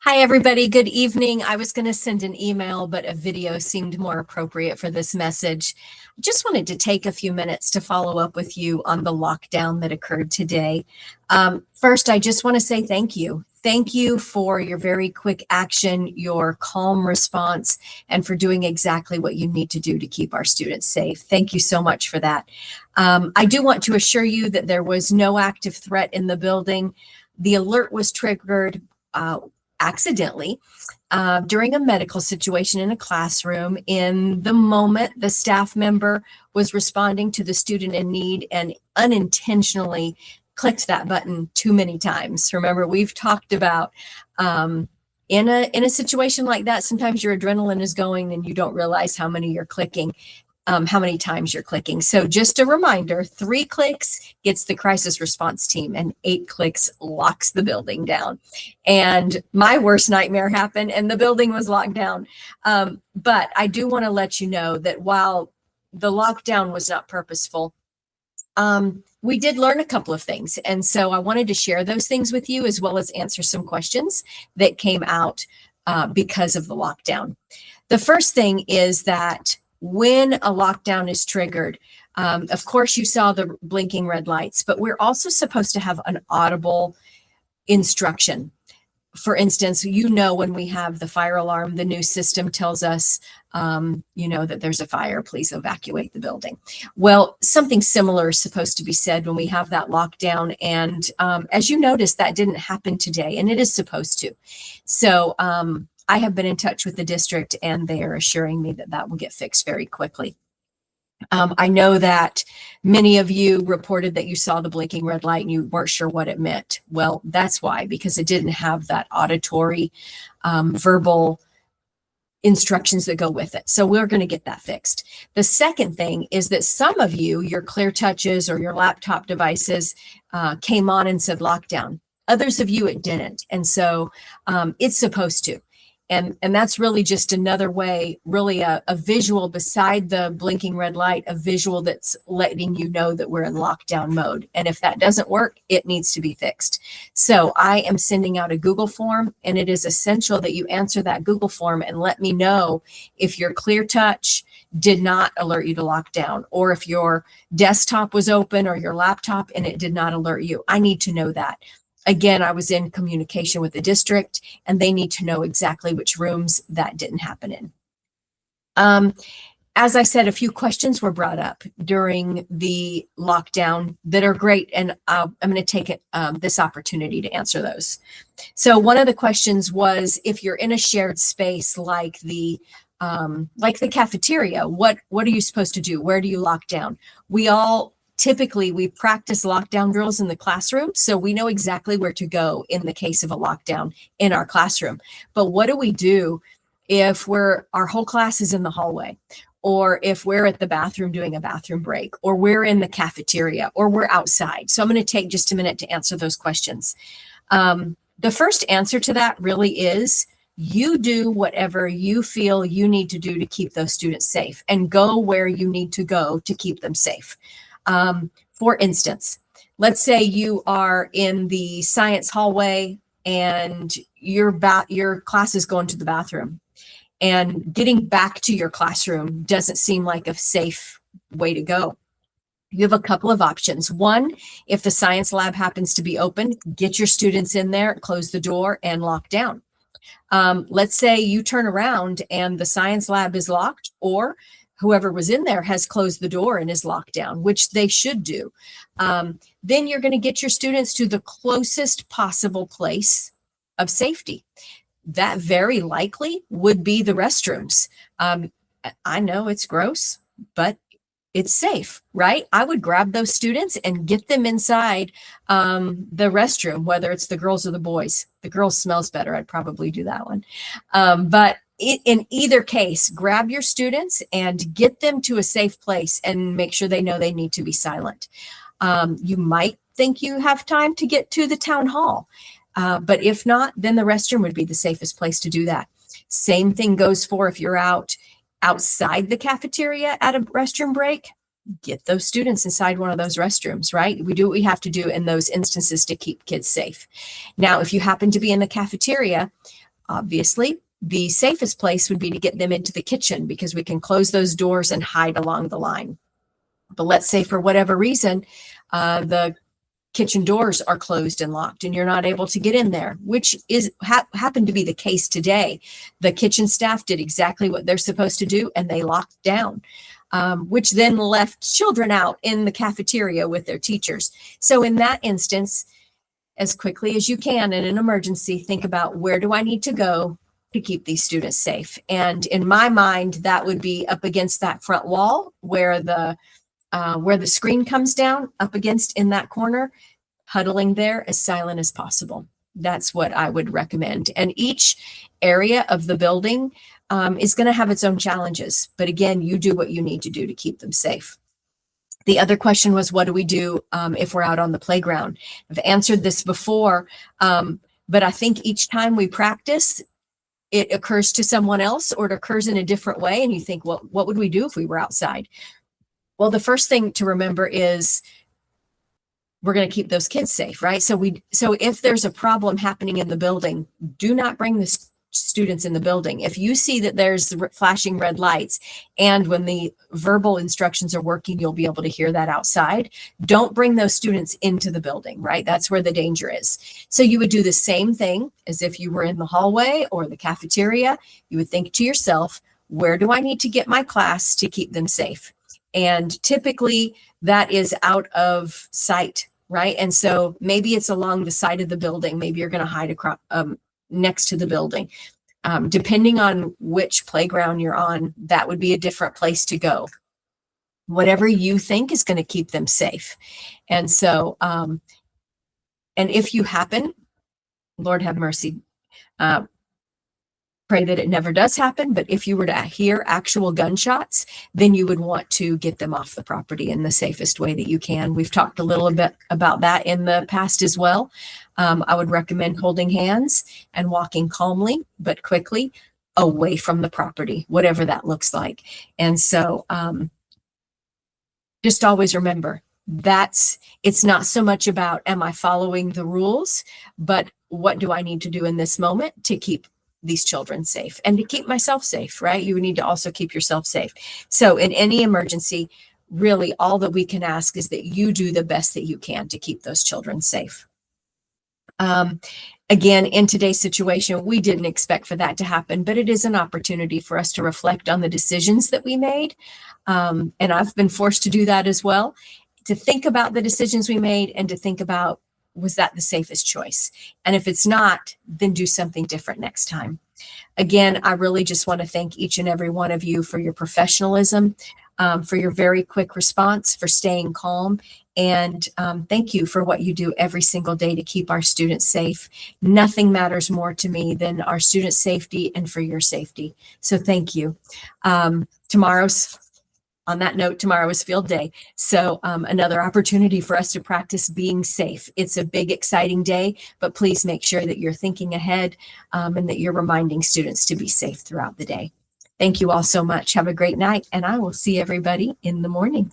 Hi, everybody. Good evening. I was going to send an email, but a video seemed more appropriate for this message. I just wanted to take a few minutes to follow up with you on the lockdown that occurred today. First, I just want to say thank you. Thank you for your very quick action, your calm response, and for doing exactly what you need to do to keep our students safe. Thank you so much for that. I do want to assure you that there was no active threat in the building. The alert was triggered accidentally during a medical situation in a classroom. In the moment, the staff member was responding to the student in need and unintentionally clicked that button too many times. Remember, we've talked about in a situation like that, sometimes your adrenaline is going and you don't realize how many you're clicking. How many times you're clicking. So just a reminder, 3 clicks gets the crisis response team and 8 clicks locks the building down. And my worst nightmare happened and the building was locked down. But I do want to let you know that while the lockdown was not purposeful, we did learn a couple of things. And so I wanted to share those things with you as well as answer some questions that came out because of the lockdown. The first thing is that when a lockdown is triggered, of course, you saw the blinking red lights, but we're also supposed to have an audible instruction. For instance, when we have the fire alarm, the new system tells us, that there's a fire, please evacuate the building. Well, something similar is supposed to be said when we have that lockdown. And as you notice, that didn't happen today, and it is supposed to. So I have been in touch with the district and they are assuring me that that will get fixed very quickly. I know that many of you reported that you saw the blinking red light and you weren't sure what it meant. Well, that's why, because it didn't have that auditory, verbal instructions that go with it. So we're going to get that fixed. The second thing is that some of you, your Clear Touches or your laptop devices came on and said lockdown. Others of you, it didn't. And so it's supposed to. And that's really just another way, really a visual beside the blinking red light, a visual that's letting you know that we're in lockdown mode. And if that doesn't work, it needs to be fixed. So I am sending out a Google form, and it is essential that you answer that Google form and let me know if your Clear Touch did not alert you to lockdown, or if your desktop was open or your laptop and it did not alert you. I need to know that. Again, I was in communication with the district and they need to know exactly which rooms that didn't happen in. As I said, a few questions were brought up during the lockdown that are great, and I'm going to take this opportunity to answer those. So one of the questions was, if you're in a shared space like the cafeteria, what are you supposed to do? Where do you lock down? Typically, we practice lockdown drills in the classroom, so we know exactly where to go in the case of a lockdown in our classroom. But what do we do if our whole class is in the hallway, or if we're at the bathroom doing a bathroom break, or we're in the cafeteria, or we're outside? So I'm going to take just a minute to answer those questions. The first answer to that really is, you do whatever you feel you need to do to keep those students safe, and go where you need to go to keep them safe. For instance, let's say you are in the science hallway and your class is going to the bathroom, and getting back to your classroom doesn't seem like a safe way to go. You have a couple of options. One, if the science lab happens to be open, get your students in there, close the door, and lock down. Let's say you turn around and the science lab is locked, or whoever was in there has closed the door and is locked down, which they should do. Then you're going to get your students to the closest possible place of safety. That very likely would be the restrooms. I know it's gross, but it's safe, right? I would grab those students and get them inside the restroom, whether it's the girls or the boys. The girls smells better. I'd probably do that one. But in either case, grab your students and get them to a safe place and make sure they know they need to be silent. You might think you have time to get to the town hall, but if not, then the restroom would be the safest place to do that. Same thing goes for if you're outside the cafeteria at a restroom break. Get those students inside one of those restrooms, right? We do what we have to do in those instances to keep kids safe. Now, if you happen to be in the cafeteria, Obviously, the safest place would be to get them into the kitchen because we can close those doors and hide along the line. But let's say for whatever reason, the kitchen doors are closed and locked and you're not able to get in there, which is happened to be the case today. The kitchen staff did exactly what they're supposed to do and they locked down, which then left children out in the cafeteria with their teachers. So in that instance, as quickly as you can in an emergency, think about where do I need to go to keep these students safe? And in my mind, that would be up against that front wall where the screen comes down, up against in that corner, huddling there as silent as possible. That's what I would recommend. And each area of the building is going to have its own challenges. But again, you do what you need to do to keep them safe. The other question was, what do we do if we're out on the playground? I've answered this before, but I think each time we practice, it occurs to someone else or it occurs in a different way. And you think, well, what would we do if we were outside? Well, the first thing to remember is we're going to keep those kids safe, right? So if there's a problem happening in the building, do not bring the students in the building. If you see that there's flashing red lights and when the verbal instructions are working, you'll be able to hear that outside. Don't bring those students into the building, right? That's where the danger is. So you would do the same thing as if you were in the hallway or the cafeteria. You would think to yourself, where do I need to get my class to keep them safe? And typically that is out of sight, right? And so maybe it's along the side of the building. Maybe you're going to hide across, next to the building. Depending on which playground you're on, that would be a different place to go. Whatever you think is going to keep them safe. And so, and if you happen, Lord have mercy, pray that it never does happen, but if you were to hear actual gunshots, then you would want to get them off the property in the safest way that you can. We've talked a little bit about that in the past as well. I would recommend holding hands and walking calmly but quickly away from the property, whatever that looks like. And so just always remember, it's not so much about am I following the rules, but what do I need to do in this moment to keep these children safe and to keep myself safe, right? You need to also keep yourself safe. So in any emergency, really all that we can ask is that you do the best that you can to keep those children safe. Again, in today's situation, we didn't expect for that to happen, but it is an opportunity for us to reflect on the decisions that we made. And I've been forced to do that as well, to think about the decisions we made and to think about, was that the safest choice? And if it's not, then do something different next time. Again, I really just want to thank each and every one of you for your professionalism, for your very quick response, for staying calm. And thank you for what you do every single day to keep our students safe. Nothing matters more to me than our students' safety and for your safety. So thank you. On that note, tomorrow is field day. So another opportunity for us to practice being safe. It's a big, exciting day, but please make sure that you're thinking ahead and that you're reminding students to be safe throughout the day. Thank you all so much. Have a great night, and I will see everybody in the morning.